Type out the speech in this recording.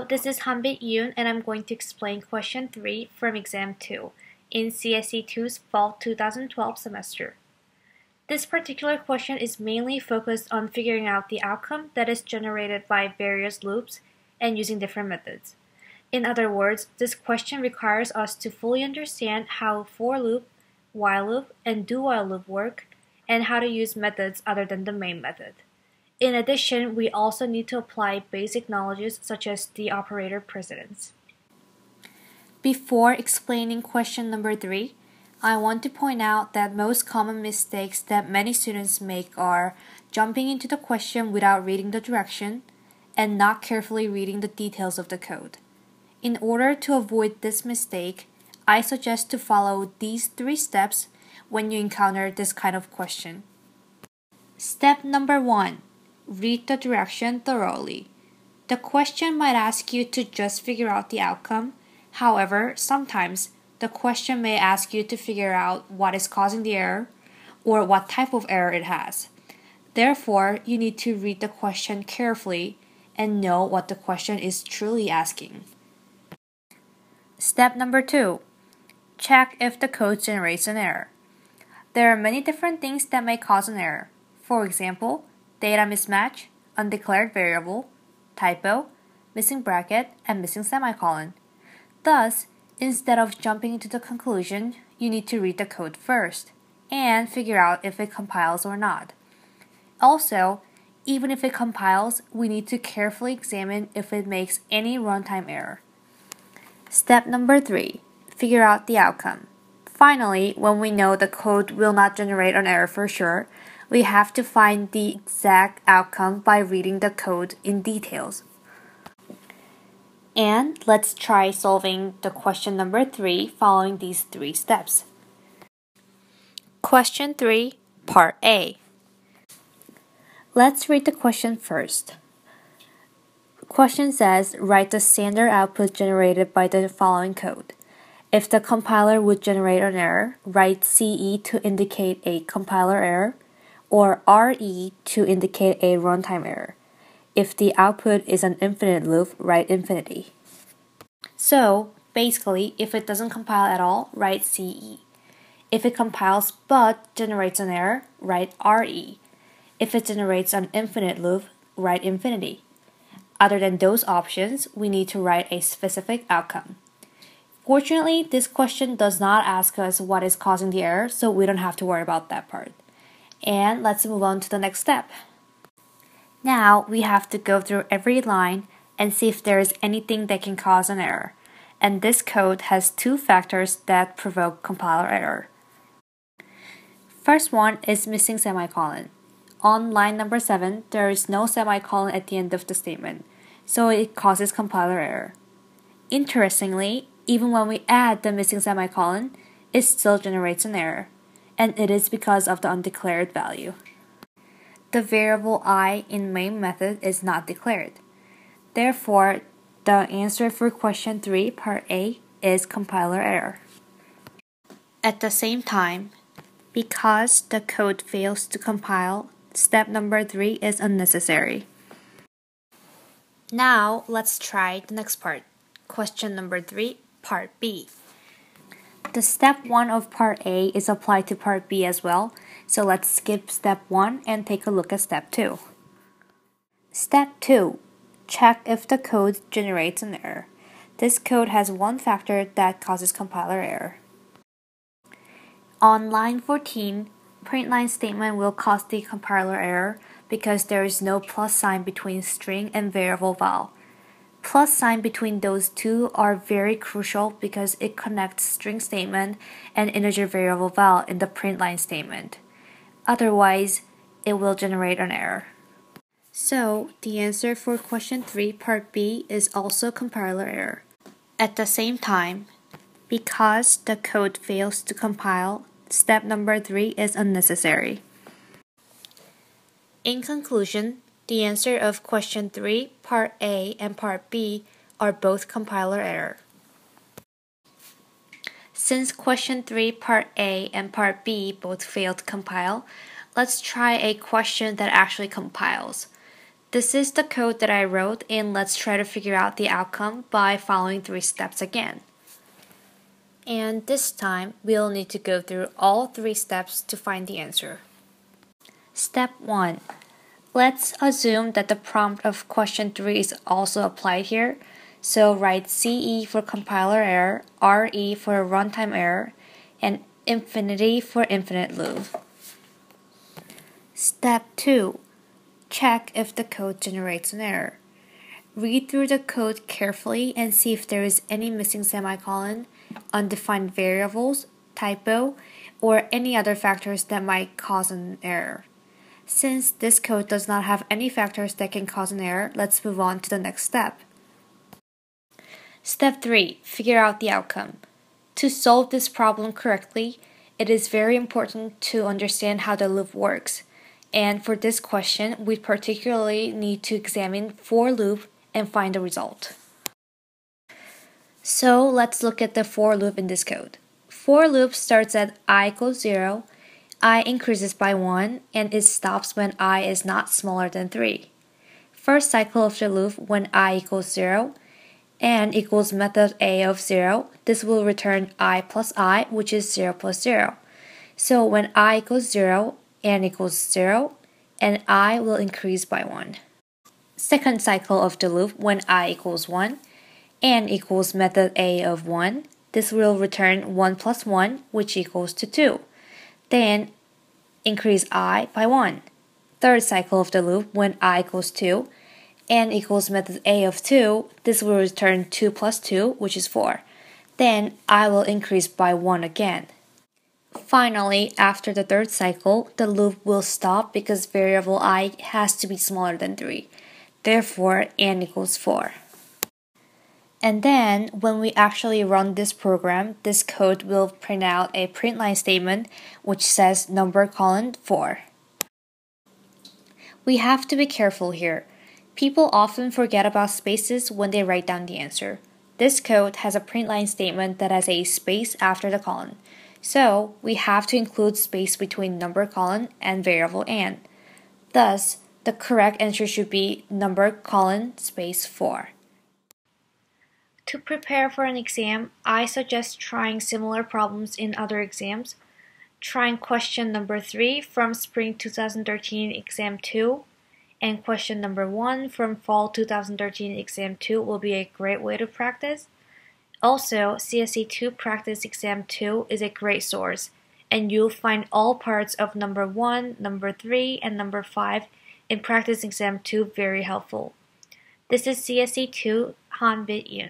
this is Hanbit Yoon, and I'm going to explain question 3 from exam 2 in CSE2's fall 2012 semester. This particular question is mainly focused on figuring out the outcome that is generated by various loops and using different methods. In other words, this question requires us to fully understand how for loop, while loop, and do while loop work, and how to use methods other than the main method. In addition, we also need to apply basic knowledges such as the operator precedence. Before explaining question number 3, I want to point out that most common mistakes that many students make are jumping into the question without reading the direction and not carefully reading the details of the code. In order to avoid this mistake, I suggest to follow these 3 steps when you encounter this kind of question. Step number 1. Read the direction thoroughly. The question might ask you to just figure out the outcome. However, sometimes the question may ask you to figure out what is causing the error or what type of error it has. Therefore, you need to read the question carefully and know what the question is truly asking. Step number 2. Check if the code generates an error. There are many different things that may cause an error. For example, data mismatch, undeclared variable, typo, missing bracket, and missing semicolon. Thus, instead of jumping into the conclusion, you need to read the code first and figure out if it compiles or not. Also, even if it compiles, we need to carefully examine if it makes any runtime error. Step number 3. Figure out the outcome. Finally, when we know the code will not generate an error for sure, we have to find the exact outcome by reading the code in details. And let's try solving the question number 3 following these 3 steps. Question 3, Part A. Let's read the question first. The question says, write the standard output generated by the following code. If the compiler would generate an error, write CE to indicate a compiler error, or RE to indicate a runtime error. If the output is an infinite loop, write infinity. So, basically, if it doesn't compile at all, write CE. If it compiles but generates an error, write RE. If it generates an infinite loop, write infinity. Other than those options, we need to write a specific outcome. Fortunately, this question does not ask us what is causing the error, so we don't have to worry about that part. And let's move on to the next step. Now we have to go through every line and see if there is anything that can cause an error. And this code has 2 factors that provoke compiler error. First one is missing semicolon. On line number 7, there is no semicolon at the end of the statement, so it causes compiler error. Interestingly, even when we add the missing semicolon, it still generates an error, and it is because of the undeclared value. The variable I in main method is not declared. Therefore, the answer for question 3, part A, is compiler error. At the same time, because the code fails to compile, step number 3 is unnecessary. Now, let's try the next part. Question number 3, part B. The step 1 of part A is applied to part B as well, so let's skip step 1 and take a look at step 2. Step 2. Check if the code generates an error. This code has 1 factor that causes compiler error. On line 14, print line statement will cause the compiler error because there is no plus sign between string and variable val. Plus sign between those 2 are very crucial because it connects string statement and integer variable val in the print line statement. Otherwise, it will generate an error. So, the answer for question 3, part B is also compiler error. At the same time, because the code fails to compile, step number 3 is unnecessary. In conclusion, the answer of question 3, part A and part B are both compiler error. Since question 3, part A and part B both failed to compile, let's try a question that actually compiles. This is the code that I wrote, and let's try to figure out the outcome by following 3 steps again. And this time, we'll need to go through all 3 steps to find the answer. Step 1. Let's assume that the prompt of question 3 is also applied here. So write CE for compiler error, RE for runtime error, and infinity for infinite loop. Step 2. Check if the code generates an error. Read through the code carefully and see if there is any missing semicolon, undefined variables, typo, or any other factors that might cause an error. Since this code does not have any factors that can cause an error, let's move on to the next step. Step 3. Figure out the outcome. To solve this problem correctly, it is very important to understand how the loop works. And for this question, we particularly need to examine for loop and find the result. So let's look at the for loop in this code. For loop starts at I equals 0, I increases by 1, and it stops when I is not smaller than 3. First cycle of the loop when I equals 0 and equals method A of 0, this will return I plus I, which is 0 plus 0. So when I equals 0 and equals 0, and I will increase by 1. Second cycle of the loop when I equals 1 and equals method A of 1, this will return 1 plus 1, which equals to 2. Then increase I by 1. Third cycle of the loop when I equals 2 and equals method A of 2, this will return 2 plus 2, which is 4. Then I will increase by 1 again. Finally, after the third cycle, the loop will stop because variable I has to be smaller than 3. Therefore, n equals 4. And then, when we actually run this program, this code will print out a print line statement which says number colon 4. We have to be careful here. People often forget about spaces when they write down the answer. This code has a print line statement that has a space after the colon. So, we have to include space between number colon and variable n. Thus, the correct answer should be number colon space 4. To prepare for an exam, I suggest trying similar problems in other exams. Trying question number 3 from Spring 2013 Exam 2 and question number 1 from Fall 2013 Exam 2 will be a great way to practice. Also, CSE 2 Practice Exam 2 is a great source, and you'll find all parts of number 1, number 3, and number 5 in Practice Exam 2 very helpful. This is CSE 2 Hanbit Yoon.